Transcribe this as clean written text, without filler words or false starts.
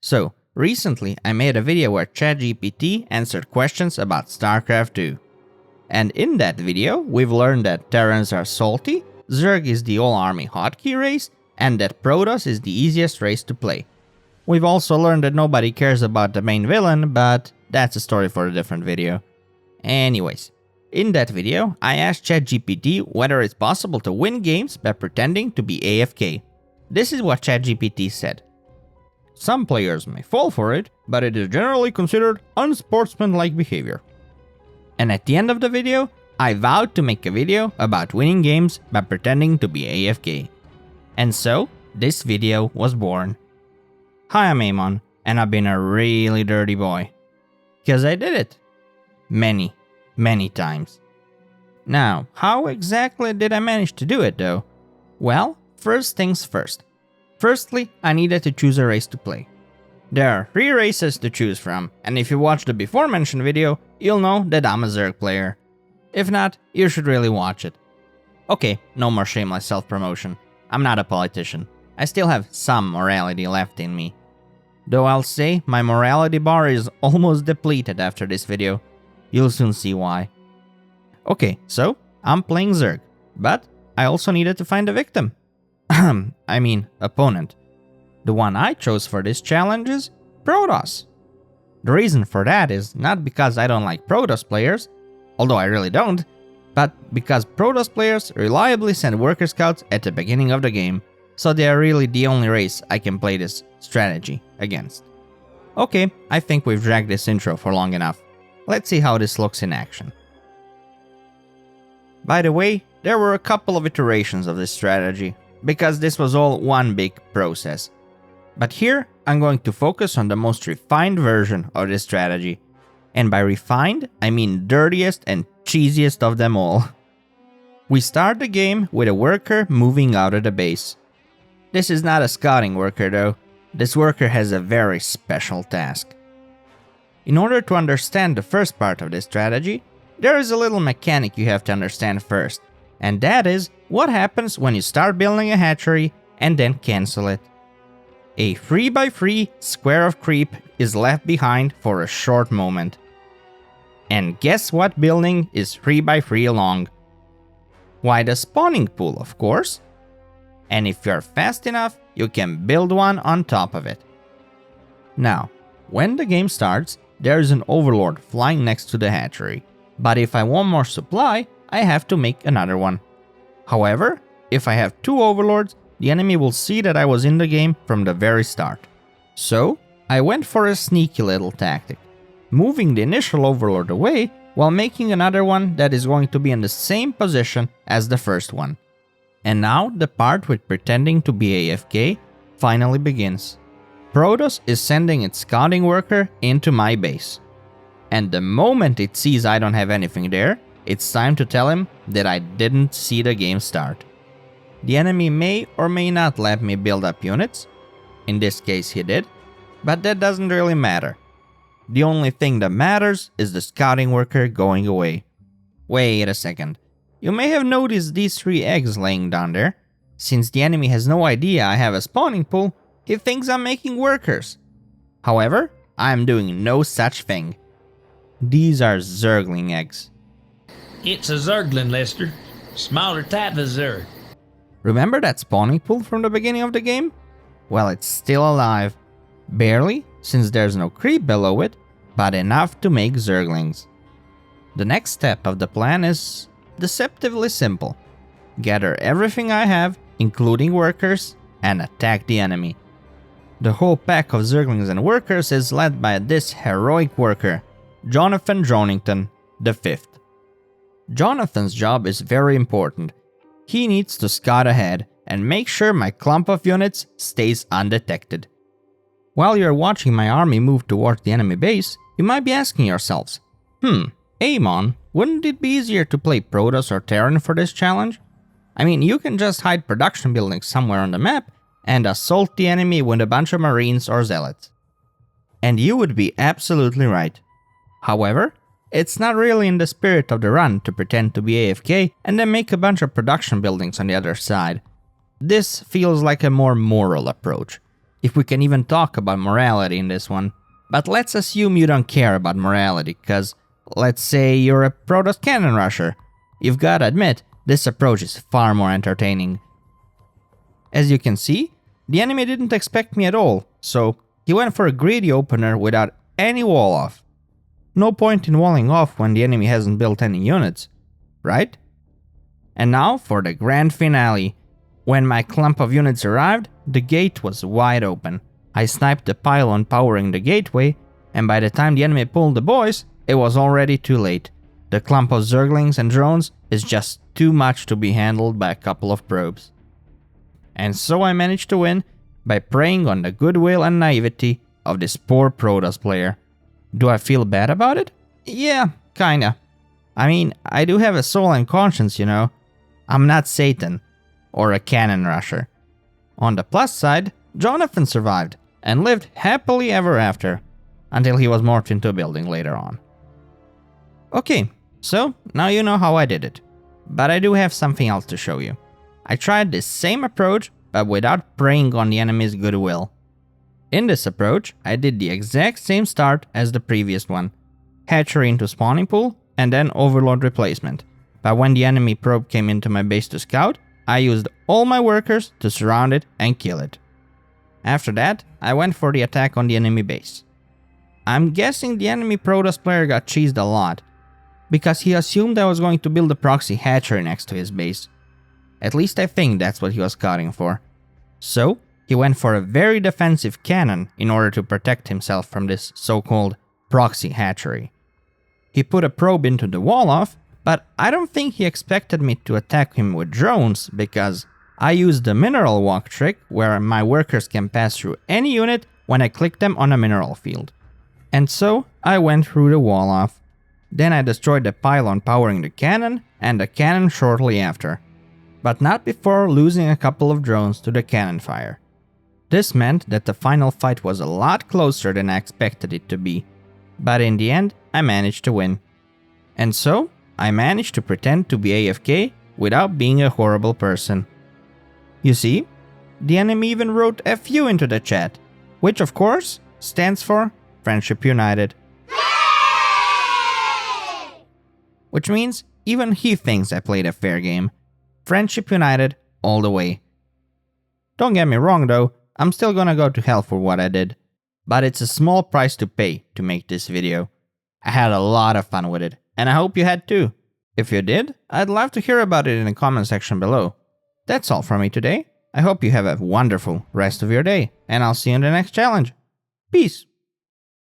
So, recently I made a video where ChatGPT answered questions about StarCraft 2. And in that video, we've learned that Terrans are salty, Zerg is the all-army hotkey race, and that Protoss is the easiest race to play. We've also learned that nobody cares about the main villain, but that's a story for a different video. Anyways, in that video, I asked ChatGPT whether it's possible to win games by pretending to be AFK. This is what ChatGPT said. Some players may fall for it, but it is generally considered unsportsmanlike behavior. And at the end of the video, I vowed to make a video about winning games by pretending to be AFK. And so, this video was born. Hi, I'm Amon, and I've been a really dirty boy. 'Cause I did it. Many times. Now, how exactly did I manage to do it though? Well, first things first. Firstly, I needed to choose a race to play. There are 3 races to choose from, and if you watched the before mentioned video, you'll know that I'm a Zerg player. If not, you should really watch it. Okay, no more shameless self-promotion. I'm not a politician. I still have some morality left in me. Though I'll say my morality bar is almost depleted after this video. You'll soon see why. Okay, so I'm playing Zerg, but I also needed to find a victim. Opponent. The one I chose for this challenge is Protoss. The reason for that is not because I don't like Protoss players, although I really don't, but because Protoss players reliably send worker scouts at the beginning of the game, so they are really the only race I can play this strategy against. Okay, I think we've dragged this intro for long enough. Let's see how this looks in action. By the way, there were a couple of iterations of this strategy, because this was all one big process. But here, I'm going to focus on the most refined version of this strategy. And by refined, I mean dirtiest and cheesiest of them all. We start the game with a worker moving out of the base. This is not a scouting worker though. This worker has a very special task. In order to understand the first part of this strategy, there is a little mechanic you have to understand first, and that is what happens when you start building a hatchery and then cancel it. A 3x3 square of creep is left behind for a short moment. And guess what building is 3x3 long? Why, the spawning pool, of course. And if you're fast enough, you can build one on top of it. Now, when the game starts, there is an overlord flying next to the hatchery. But if I want more supply, I have to make another one. However, if I have 2 overlords, the enemy will see that I was in the game from the very start. So, I went for a sneaky little tactic, moving the initial overlord away while making another one that is going to be in the same position as the first one. And now the part with pretending to be AFK finally begins. Protoss is sending its scouting worker into my base. And the moment it sees I don't have anything there, it's time to tell him that I didn't see the game start. The enemy may or may not let me build up units. In this case he did, but that doesn't really matter. The only thing that matters is the scouting worker going away. Wait a second. You may have noticed these 3 eggs laying down there. Since the enemy has no idea I have a spawning pool, he thinks I'm making workers. However, I am doing no such thing. These are Zergling eggs. It's a Zergling, Lester. Smaller type of Zerg. Remember that spawning pool from the beginning of the game? Well, it's still alive. Barely, since there's no creep below it, but enough to make Zerglings. The next step of the plan is deceptively simple. Gather everything I have, including workers, and attack the enemy. The whole pack of Zerglings and workers is led by this heroic worker, Jonathan Dronington V. Jonathan's job is very important. He needs to scout ahead and make sure my clump of units stays undetected. While you're watching my army move towards the enemy base, you might be asking yourselves, Amon, wouldn't it be easier to play Protoss or Terran for this challenge? I mean, you can just hide production buildings somewhere on the map and assault the enemy with a bunch of Marines or Zealots. And you would be absolutely right. However, it's not really in the spirit of the run to pretend to be AFK and then make a bunch of production buildings on the other side. This feels like a more moral approach. if we can even talk about morality in this one. But let's assume you don't care about morality, cause let's say you're a Protoss cannon rusher. You've gotta admit, this approach is far more entertaining. As you can see, the enemy didn't expect me at all, so he went for a greedy opener without any wall off. No point in walling off when the enemy hasn't built any units, right? And now for the grand finale. When my clump of units arrived, the gate was wide open. I sniped the pylon powering the gateway, and by the time the enemy pulled the boys, it was already too late. The clump of zerglings and drones is just too much to be handled by a couple of probes. And so I managed to win by preying on the goodwill and naivety of this poor Protoss player. Do I feel bad about it? Yeah, kinda. I mean, I do have a soul and conscience, you know. I'm not Satan, or a cannon rusher. On the plus side, Jonathan survived, and lived happily ever after, until he was morphed into a building later on. Okay, so now you know how I did it. But I do have something else to show you. I tried this same approach, but without preying on the enemy's goodwill. In this approach, I did the exact same start as the previous one. Hatchery into spawning pool, and then overload replacement. But when the enemy probe came into my base to scout, I used all my workers to surround it and kill it. After that, I went for the attack on the enemy base. I'm guessing the enemy Protoss player got cheesed a lot, because he assumed I was going to build a proxy hatchery next to his base. At least I think that's what he was scouting for. So, he went for a very defensive cannon in order to protect himself from this so-called proxy hatchery. He put a probe into the wall off, but I don't think he expected me to attack him with drones, because I used the mineral walk trick where my workers can pass through any unit when I click them on a mineral field. And so I went through the wall off. Then I destroyed the pylon powering the cannon and the cannon shortly after, but not before losing a couple of drones to the cannon fire. This meant that the final fight was a lot closer than I expected it to be, but in the end I managed to win. And so I managed to pretend to be AFK without being a horrible person. You see, the enemy even wrote FU into the chat, which of course stands for Friendship United. Which means even he thinks I played a fair game. Friendship United all the way. Don't get me wrong though, I'm still gonna go to hell for what I did. But it's a small price to pay to make this video. I had a lot of fun with it, and I hope you had too. If you did, I'd love to hear about it in the comment section below. That's all from me today. I hope you have a wonderful rest of your day, and I'll see you in the next challenge. Peace!